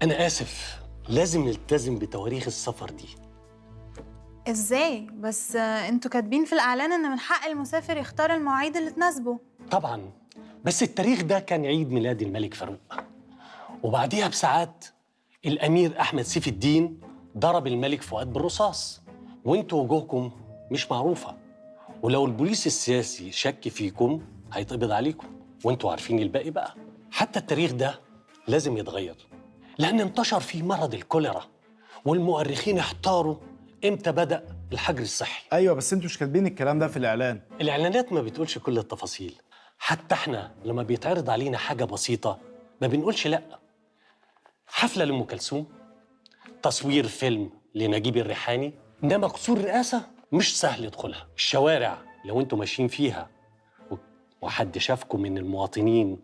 أنا آسف، لازم نلتزم بتواريخ السفر دي. ازاي؟ بس انتوا كاتبين في الإعلان إن من حق المسافر يختار المواعيد اللي تناسبه. طبعاً، بس التاريخ ده كان عيد ميلاد الملك فاروق، وبعديها بساعات الأمير أحمد سيف الدين ضرب الملك فؤاد بالرصاص، وانتوا وجوهكم مش معروفة، ولو البوليس السياسي شك فيكم هيتقبض عليكم، وانتوا عارفين الباقي بقى. حتى التاريخ ده لازم يتغير، لأن انتشر فيه مرض الكوليرا، والمؤرخين احتاروا امتى بدأ الحجر الصحي. ايوه بس انتوا مش كاتبين الكلام ده في الاعلان. الإعلانات ما بتقولش كل التفاصيل، حتى احنا لما بيتعرض علينا حاجة بسيطة ما بنقولش لأ. حفلة لأم كلثوم، تصوير فيلم لنجيب الريحاني، إنما قصور الرئاسة مش سهل يدخلها. الشوارع لو انتوا ماشيين فيها وحد شافكم من المواطنين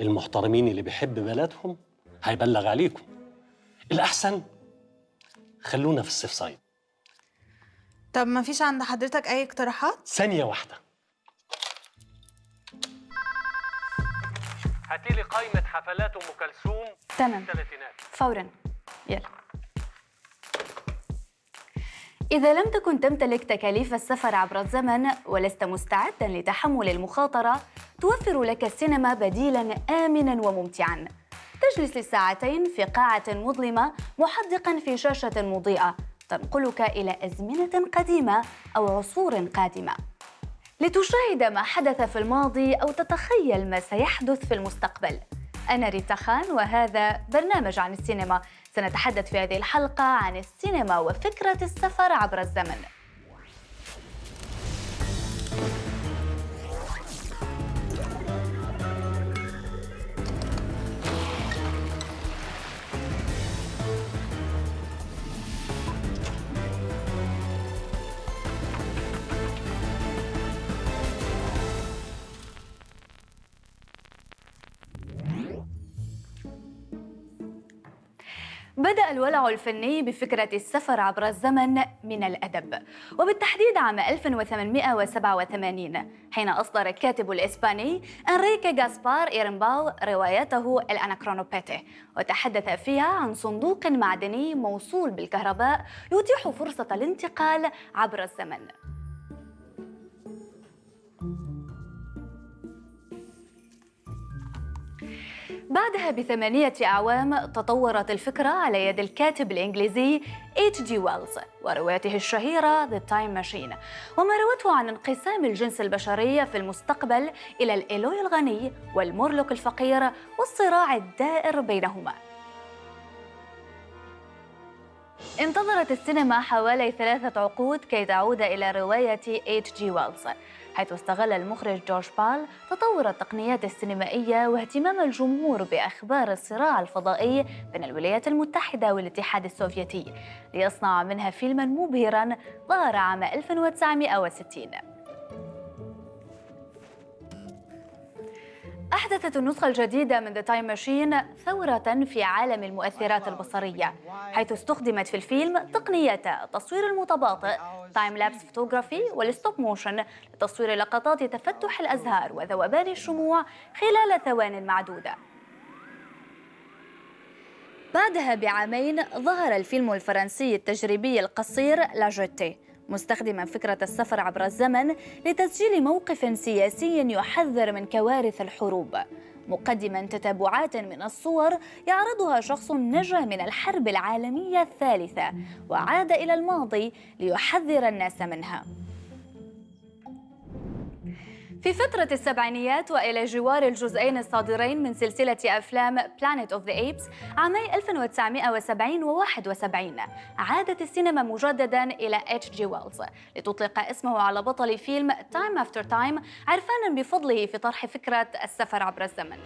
المحترمين اللي بيحب بلدهم هيبلغ عليكم. الأحسن خلونا في السيف سايد. طب ما فيش عند حضرتك أي اقتراحات؟ ثانية واحدة، هاتي لي قائمة حفلات أم كلثوم تمام. الثلاثينات فوراً. يلا. إذا لم تكن تمتلك تكاليف السفر عبر الزمن ولست مستعداً لتحمل المخاطرة، توفر لك السينما بديلاً آمناً وممتعاً. تجلس لساعتين في قاعة مظلمة محدقاً في شاشة مضيئة تنقلك إلى أزمنة قديمة أو عصور قادمة، لتشاهد ما حدث في الماضي أو تتخيل ما سيحدث في المستقبل. أنا ريتا خان، وهذا برنامج عن السينما. سنتحدث في هذه الحلقة عن السينما وفكرة السفر عبر الزمن. بدأ الولع الفني بفكرة السفر عبر الزمن من الأدب، وبالتحديد عام 1887 حين أصدر الكاتب الإسباني إنريكي غاسبار إيرنباو روايته الأناكرونوبيتي، وتحدث فيها عن صندوق معدني موصول بالكهرباء يتيح فرصة الانتقال عبر الزمن. بعدها ب8 أعوام تطورت الفكرة على يد الكاتب الإنجليزي H.G. ويلز وروايته الشهيرة The Time Machine، وما روته عن انقسام الجنس البشري في المستقبل إلى الإيلوي الغني والمورلوك الفقير والصراع الدائر بينهما. انتظرت السينما حوالي 3 عقود كي تعود إلى رواية H.G. ويلز، حيث استغل المخرج جورج بال تطور التقنيات السينمائية واهتمام الجمهور بأخبار الصراع الفضائي بين الولايات المتحدة والاتحاد السوفيتي ليصنع منها فيلماً مبهراً ظهر عام 1960. أحدثت النسخة الجديدة من The Time Machine ثورة في عالم المؤثرات البصرية، حيث استخدمت في الفيلم تقنية التصوير المتباطئ تايم لابس فوتوغرافي والستوب موشن لتصوير لقطات تفتح الأزهار وذوبان الشموع خلال ثوان معدودة. بعدها بعامين ظهر الفيلم الفرنسي التجريبي القصير لا جوتي، مستخدما فكرة السفر عبر الزمن لتسجيل موقف سياسي يحذر من كوارث الحروب، مقدما تتبعات من الصور يعرضها شخص نجا من الحرب العالمية الثالثة وعاد إلى الماضي ليحذر الناس منها. في فترة السبعينيات وإلى جوار الجزئين الصادرين من سلسلة أفلام Planet of the Apes عامي 1970 و71 عادت السينما مجدداً إلى H.G. ويلز لتطلق اسمه على بطل فيلم Time After Time، عرفاناً بفضله في طرح فكرة السفر عبر الزمن.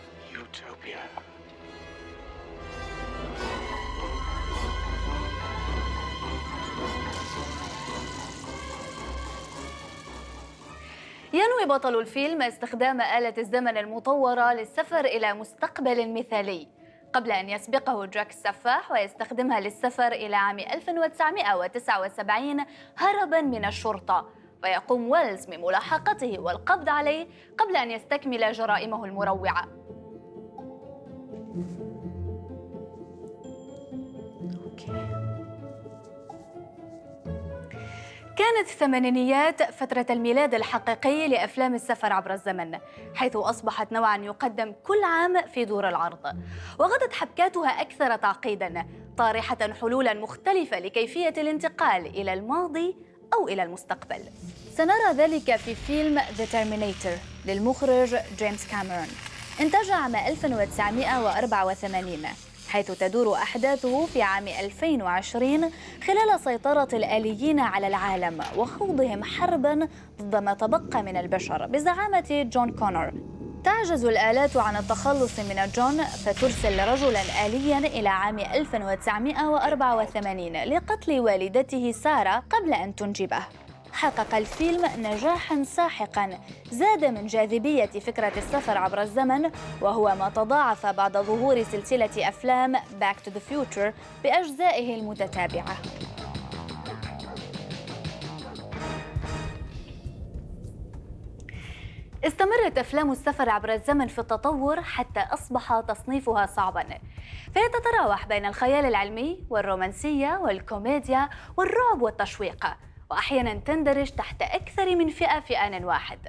ينوي بطل الفيلم استخدام آلة الزمن المطورة للسفر إلى مستقبل مثالي، قبل أن يسبقه جاك السفاح ويستخدمها للسفر إلى عام 1979 هرباً من الشرطة، فيقوم ويلز بملاحقته والقبض عليه قبل أن يستكمل جرائمه المروعة. كانت الثمانينيات فترة الميلاد الحقيقي لأفلام السفر عبر الزمن، حيث أصبحت نوعاً يقدم كل عام في دور العرض، وغدت حبكاتها أكثر تعقيداً، طارحة حلولاً مختلفة لكيفية الانتقال إلى الماضي أو إلى المستقبل. سنرى ذلك في فيلم The Terminator للمخرج جيمس كاميرون، انتج عام 1984، حيث تدور أحداثه في عام 2020 خلال سيطرة الآليين على العالم وخوضهم حرباً ضد ما تبقى من البشر بزعامة جون كونور. تعجز الآلات عن التخلص من جون، فترسل رجلاً آلياً إلى عام 1984 لقتل والدته سارة قبل أن تنجبه. حقق الفيلم نجاحاً ساحقاً زاد من جاذبية فكرة السفر عبر الزمن، وهو ما تضاعف بعد ظهور سلسلة أفلام Back to the Future بأجزائه المتتابعة. استمرت أفلام السفر عبر الزمن في التطور حتى أصبح تصنيفها صعباً، فهي تتراوح بين الخيال العلمي والرومانسية والكوميديا والرعب والتشويق، وأحياناً تندرج تحت أكثر من فئة في آن واحد،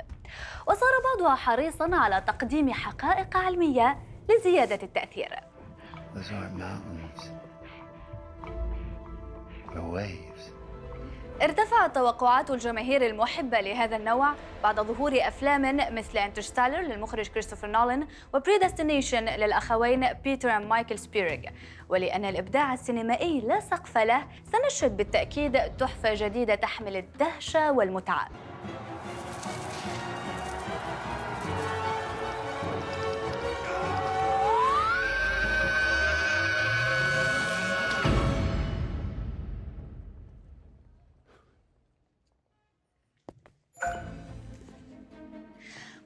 وصار بعضها حريصاً على تقديم حقائق علمية لزيادة التأثير. ارتفعت توقعات الجماهير المحبة لهذا النوع بعد ظهور أفلام مثل انترستيلر للمخرج كريستوفر نولان وبريدستينيشن للأخوين بيتر ومايكل سبيرغ. ولأن الإبداع السينمائي لا سقف له، سنشهد بالتأكيد تحفة جديدة تحمل الدهشة والمتعة.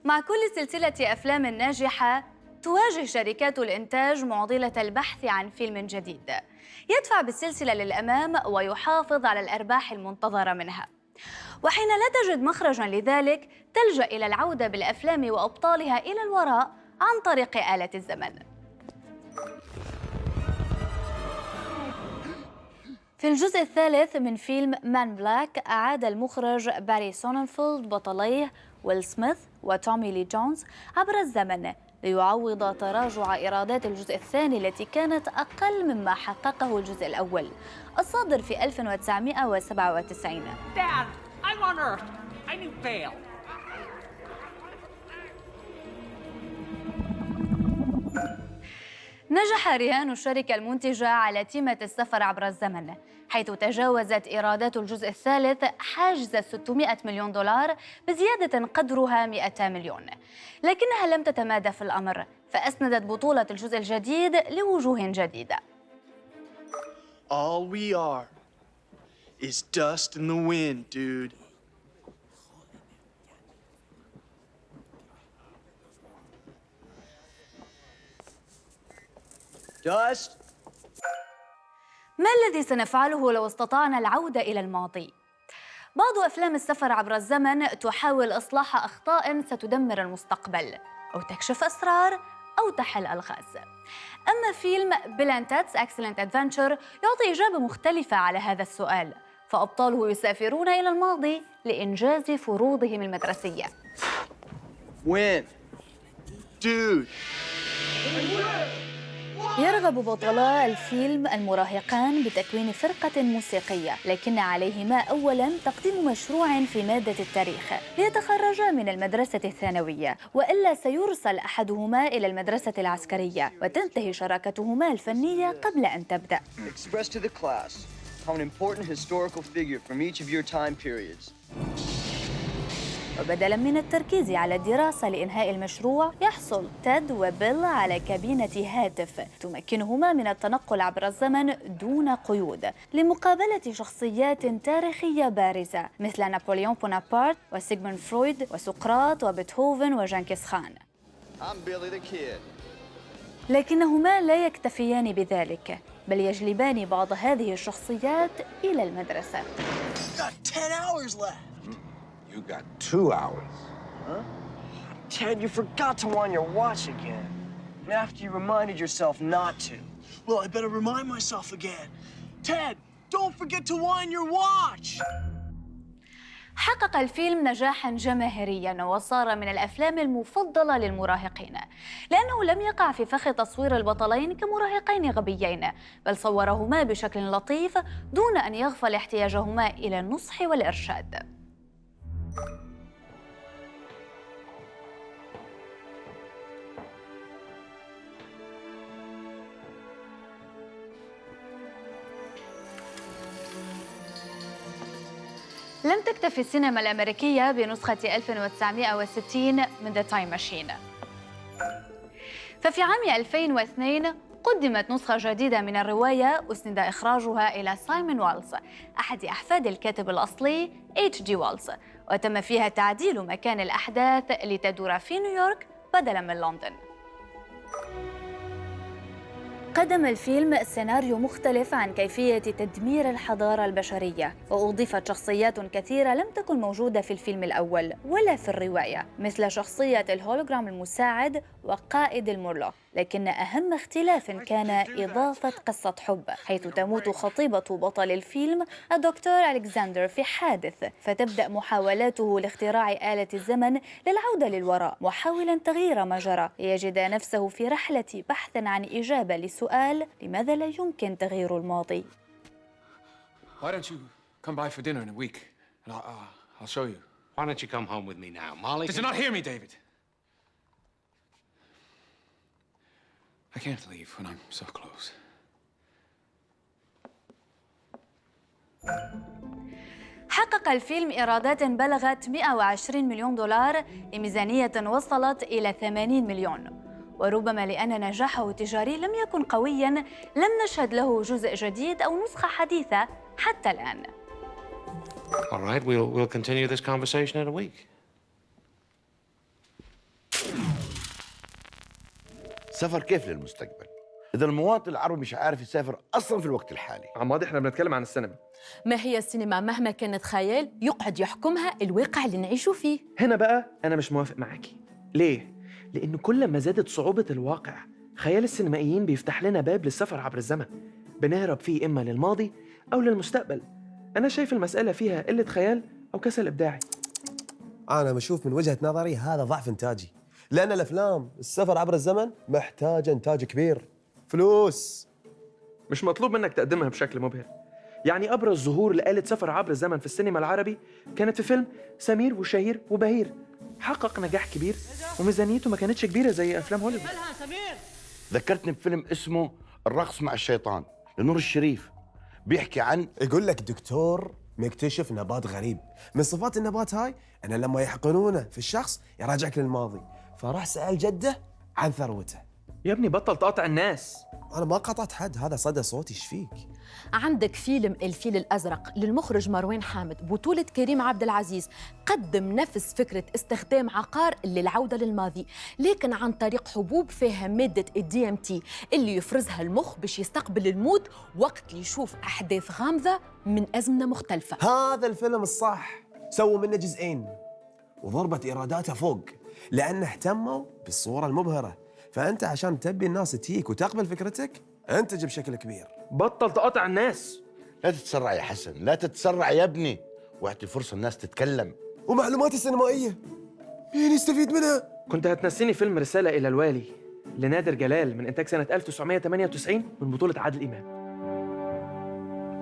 مع كل سلسلة أفلام ناجحة، تواجه شركات الإنتاج معضلة البحث عن فيلم جديد يدفع بالسلسلة للأمام ويحافظ على الأرباح المنتظرة منها. وحين لا تجد مخرجاً لذلك، تلجأ إلى العودة بالأفلام وأبطالها إلى الوراء عن طريق آلة الزمن. في الجزء الثالث من فيلم مان بلاك، أعاد المخرج باري سوننفيلد بطليه ويل سميث وتومي لي جونز عبر الزمن ليعوض تراجع إيرادات الجزء الثاني التي كانت أقل مما حققه الجزء الأول الصادر في 1997. Dad, I'm on Earth. I knew fail. نجح رهان الشركة المنتجة على تيمة السفر عبر الزمن، حيث تجاوزت إيرادات الجزء الثالث حاجز 600 مليون دولار بزيادة قدرها 200 مليون، لكنها لم تتمادى في الأمر، فأسندت بطولة الجزء الجديد لوجوه جديدة. All we are is dust in the wind, dude. Dust? ما الذي سنفعله لو استطعنا العودة إلى الماضي؟ بعض أفلام السفر عبر الزمن تحاول إصلاح أخطاء ستدمر المستقبل، أو تكشف أسرار، أو تحل ألغاز. أما فيلم بيل أند تيد's Excellent Adventure يعطي إجابة مختلفة على هذا السؤال، فأبطاله يسافرون إلى الماضي لإنجاز فروضهم المدرسية. When? Dude. يرغب بطلاء الفيلم المراهقان بتكوين فرقة موسيقية، لكن عليهما أولاً تقديم مشروع في مادة التاريخ ليتخرجا من المدرسة الثانوية، وإلا سيرسل أحدهما إلى المدرسة العسكرية وتنتهي شراكتهما الفنية قبل أن تبدأ. Express to the class how an important historical figure from each of your time periods. وبدلاً من التركيز على الدراسة لإنهاء المشروع، يحصل تيد وبيل على كابينة هاتف تمكنهما من التنقل عبر الزمن دون قيود لمقابلة شخصيات تاريخية بارزة مثل نابليون بونابرت وسيغموند فرويد وسقراط وبيتهوفن وجنكيز خان. لكنهما لا يكتفيان بذلك، بل يجلبان بعض هذه الشخصيات إلى المدرسة. You got 2 hours. Huh? Ted, you forgot to wind your watch again. After you reminded yourself not to. Well, I better remind myself again. Ted, don't forget to wind your watch! حقق الفيلم نجاحاً جماهيرياً وصار من الأفلام المفضلة للمراهقين، لأنه لم يقع في فخ تصوير البطلين كمراهقين غبيين، بل صورهما بشكل لطيف دون أن يغفل احتياجهما إلى النصح والإرشاد. لم تكتفي السينما الأمريكية بنسخة 1960 من The Time Machine، ففي عام 2002 قدمت نسخة جديدة من الرواية أسند إخراجها إلى سايمون والز أحد أحفاد الكاتب الأصلي H.G. والز، وتم فيها تعديل مكان الأحداث لتدور في نيويورك بدلاً من لندن. قدم الفيلم سيناريو مختلف عن كيفية تدمير الحضارة البشرية، وأضيفت شخصيات كثيرة لم تكن موجودة في الفيلم الأول ولا في الرواية، مثل شخصية الهولوغرام المساعد وقائد المورلوك. لكن أهم اختلاف كان إضافة قصة حب، حيث تموت خطيبة بطل الفيلم الدكتور ألكسندر في حادث، فتبدأ محاولاته لاختراع آلة الزمن للعودة للوراء، محاولا تغيير ما جرى، ليجد نفسه في رحلة بحث عن إجابة لسؤال لماذا لا يمكن تغيير الماضي. Why don't you come by for dinner in a week and I'll show you. Why don't you come home with me now, Molly? Did you not hear me, David? I can't leave when I'm so close. حقق الفيلم إيرادات بلغت 120 مليون دولار لميزانية وصلت إلى 80 مليون، وربما لأن نجاحه التجاري لم يكن قوياً لم نشهد له جزء جديد أو نسخة حديثة حتى الآن. All right, we'll continue this conversation in a week. سفر كيف للمستقبل؟ إذا المواطن العربي مش عارف يسافر أصلاً في الوقت الحالي. عماد احنا بنتكلم عن السينما. ما هي السينما مهما كانت خيال يقعد يحكمها الواقع اللي نعيشه فيه. هنا بقى أنا مش موافق معاكي. ليه؟ لأن كل ما زادت صعوبة الواقع، خيال السينمائيين بيفتح لنا باب للسفر عبر الزمن، بنهرب فيه إما للماضي أو للمستقبل. أنا شايف المسألة فيها قلة خيال أو كسل إبداعي. أنا بشوف من وجهة نظري هذا ضعف إنتاجي، لأن الأفلام السفر عبر الزمن محتاجة إنتاج كبير، فلوس. مش مطلوب منك تقدمها بشكل مبهر. يعني أبرز ظهور لآلة سفر عبر الزمن في السينما العربي كانت في فيلم سمير وشهير وبهير، حقق نجاح كبير وميزانيته ما كانتش كبيرة زي أفلام هوليوود. ذكرتني بفيلم اسمه الرقص مع الشيطان لنور الشريف، بيحكي عن يقول لك دكتور مكتشف نبات غريب، من صفات النبات هاي أنه لما يحقنونه في الشخص يراجعك للماضي، فراح سأل جده عن ثروته. يا ابني بطل تقاطع الناس. أنا ما قطعت حد، هذا صدى صوتي، ايش فيك؟ عندك فيلم الفيل الأزرق للمخرج مروان حامد بطولة كريم عبد العزيز، قدم نفس فكرة استخدام عقار للعودة للماضي، لكن عن طريق حبوب فيها مادة DMT اللي يفرزها المخ باش يستقبل الموت وقت اللي يشوف أحداث غامضة من أزمنة مختلفة. هذا الفيلم الصح سووا منه جزئين وضربت إيراداته فوق، لأنه اهتموا بالصورة المبهرة. فأنت عشان تبي الناس تجيك وتقبل فكرتك انتج بشكل كبير. بطل تقاطع الناس. لا تتسرع يا حسن، لا تتسرع يا ابني، واعطي فرصة الناس تتكلم. ومعلومات السينمائية مين يستفيد منها؟ كنت هتنسيني فيلم رسالة إلى الوالي لنادر جلال من إنتاج سنة 1998 من بطولة عادل إمام.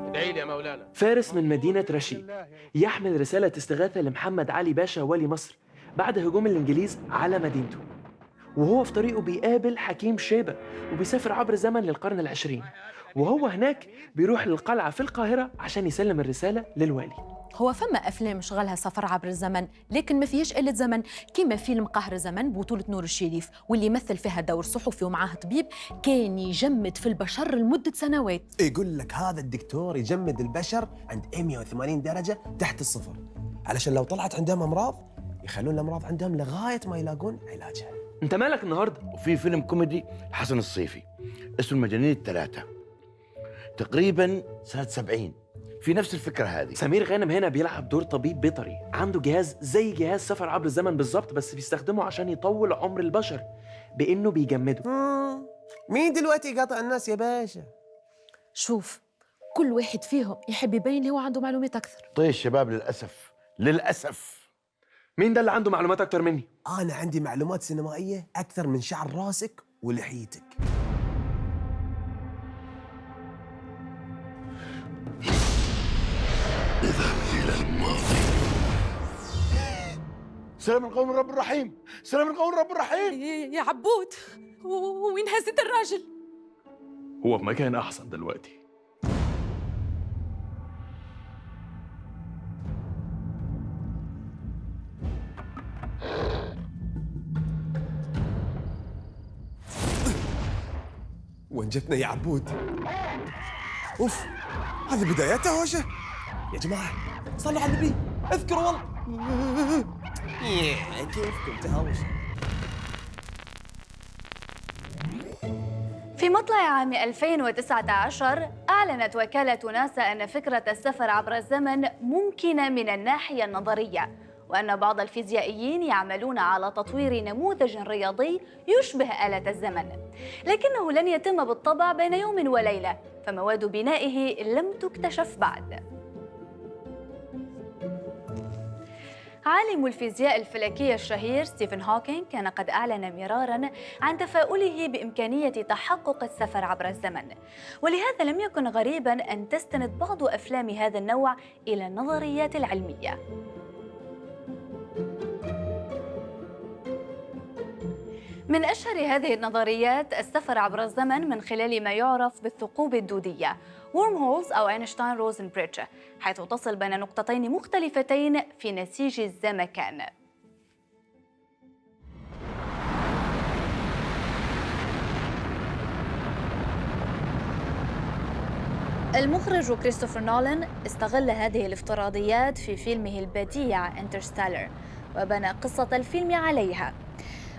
ادعي لي يا مولانا. فارس من مدينة رشيد يحمل رسالة استغاثة لمحمد علي باشا والي مصر بعد هجوم الإنجليز على مدينته، وهو في طريقه بيقابل حكيم شيبة وبيسافر عبر الزمن للقرن العشرين، وهو هناك بيروح للقلعة في القاهرة عشان يسلم الرسالة للوالي. هو فما أفلام شغلها سفر عبر الزمن لكن ما فيهاش آلة زمن، كيما فيلم قهر زمن بطولة نور الشريف واللي يمثل فيها دور صحفي ومعاه طبيب كان يجمد في البشر لمدة سنوات. يقول لك هذا الدكتور يجمد البشر عند 180 درجة تحت الصفر، علشان لو طلعت عندهم أمراض يخلون الأمراض عندهم لغاية ما يلاقون علاجها. انت مالك النهارده؟ وفي فيلم كوميدي حسن الصيفي اسمه المجانين الثلاثة، تقريبا سنة 70، في نفس الفكرة هذه. سمير غانم هنا بيلعب دور طبيب بيطري عنده جهاز زي جهاز سفر عبر الزمن بالظبط، بس بيستخدمه عشان يطول عمر البشر بإنه بيجمده. مين دلوقتي يقاطع الناس يا باشا؟ شوف، كل واحد فيهم يحب يبين اللي هو عنده معلومات أكثر. طيش شباب، للأسف. مين ده اللي عنده معلومات أكتر مني؟ أنا عندي معلومات سينمائية أكثر من شعر راسك ولحيتك. سلام القوم الرب الرحيم، سلام القوم الرب الرحيم. يا عبود، وين هزت الراجل؟ هو في مكان أحسن دلوقتي. وين جتنا يا عبود؟ اوف، هذه بدايتها هوشه. يا جماعه صلوا على النبي، اذكروا والله. كيفكم تهاوش؟ في مطلع عام 2019 أعلنت وكالة ناسا أن فكرة السفر عبر الزمن ممكنة من الناحية النظرية، وأن بعض الفيزيائيين يعملون على تطوير نموذج رياضي يشبه آلة الزمن، لكنه لن يتم بالطبع بين يوم وليلة، فمواد بنائه لم تكتشف بعد. عالم الفيزياء الفلكية الشهير ستيفن هوكينج كان قد أعلن مرارا عن تفاؤله بإمكانية تحقق السفر عبر الزمن، ولهذا لم يكن غريبا أن تستند بعض أفلام هذا النوع إلى النظريات العلمية. من أشهر هذه النظريات السفر عبر الزمن من خلال ما يعرف بالثقوب الدودية wormholes أو أينشتاين روزن بريدج، حيث تصل بين نقطتين مختلفتين في نسيج الزمكان. المخرج كريستوفر نولان استغل هذه الافتراضيات في فيلمه البديع انترستيلر، وبنى قصة الفيلم عليها،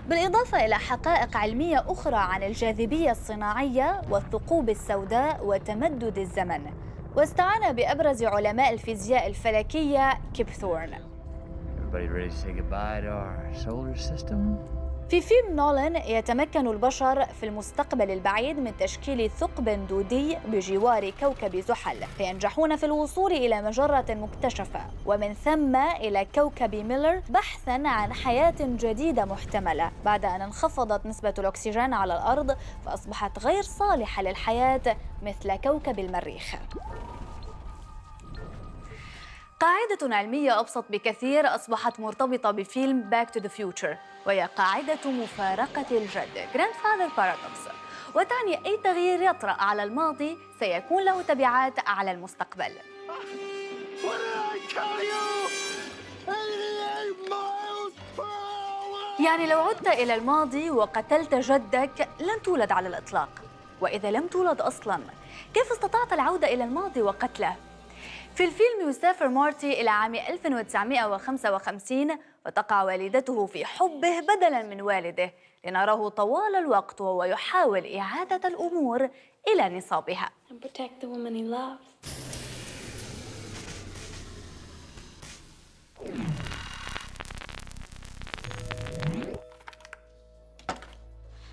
بالإضافة إلى حقائق علمية أخرى عن الجاذبية الصناعية والثقوب السوداء وتمدد الزمن، واستعان بأبرز علماء الفيزياء الفلكية كيب ثورن. في فيلم نولان يتمكن البشر في المستقبل البعيد من تشكيل ثقب دودي بجوار كوكب زحل، فينجحون في الوصول إلى مجرة مكتشفة ومن ثم إلى كوكب ميلر بحثاً عن حياة جديدة محتملة، بعد أن انخفضت نسبة الأكسجين على الأرض فأصبحت غير صالحة للحياة مثل كوكب المريخ. قاعدة علمية أبسط بكثير أصبحت مرتبطة بفيلم Back to the Future، وهي قاعدة مفارقة الجد Grandfather Paradox، وتعني أي تغيير يطرأ على الماضي سيكون له تبعات على المستقبل. يعني لو عدت إلى الماضي وقتلت جدك لن تولد على الإطلاق، وإذا لم تولد أصلاً كيف استطعت العودة إلى الماضي وقتله؟ في الفيلم يسافر مارتي إلى عام 1955 وتقع والدته في حبه بدلاً من والده، لنراه طوال الوقت وهو يحاول إعادة الأمور إلى نصابها.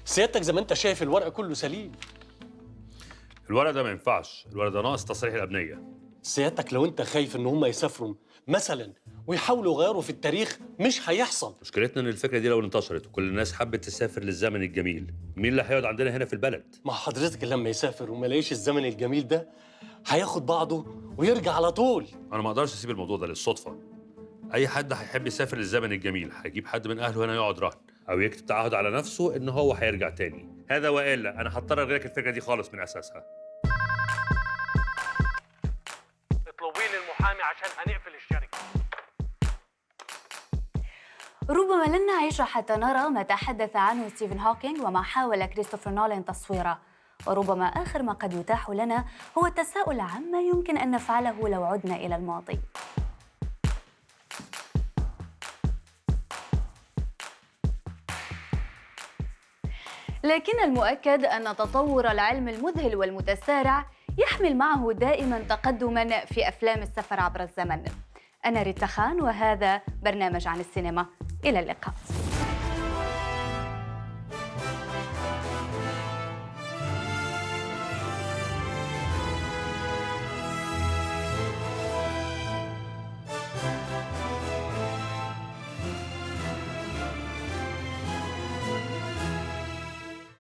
سيادتك زي ما انت شايف الورق كله سليم. الورق ده ما ينفعش، الورق ده ناقص تصريح الأبنية. سيادتك لو انت خايف ان هم يسافروا مثلا ويحاولوا يغيروا في التاريخ مش هيحصل. مشكلتنا ان الفكره دي لو انتشرت وكل الناس حبت تسافر للزمن الجميل، مين اللي هيقعد عندنا هنا في البلد؟ ما حضرتك لما يسافر وما يلاقيش الزمن الجميل ده هياخد بعضه ويرجع على طول. انا ما اقدرش اسيب الموضوع ده للصدفه. اي حد هيحب يسافر للزمن الجميل هيجيب حد من اهله هنا يقعد رهن او يكتب تعهد على نفسه ان هو هيرجع تاني. هذا والا انا هضطر الغي لك الفكره دي خالص من اساسها. اطلبي لي المحامي عشان هنقفل الشركه. ربما لن نعيش حتى نرى ما تحدث عنه ستيفن هوكينج وما حاول كريستوفر نولان تصويره، وربما آخر ما قد يتاح لنا هو التساؤل عما يمكن أن نفعله لو عدنا إلى الماضي. لكن المؤكد أن تطور العلم المذهل والمتسارع يحمل معه دائما تقدما في أفلام السفر عبر الزمن. أنا ريتا خان وهذا برنامج عن السينما، إلى اللقاء.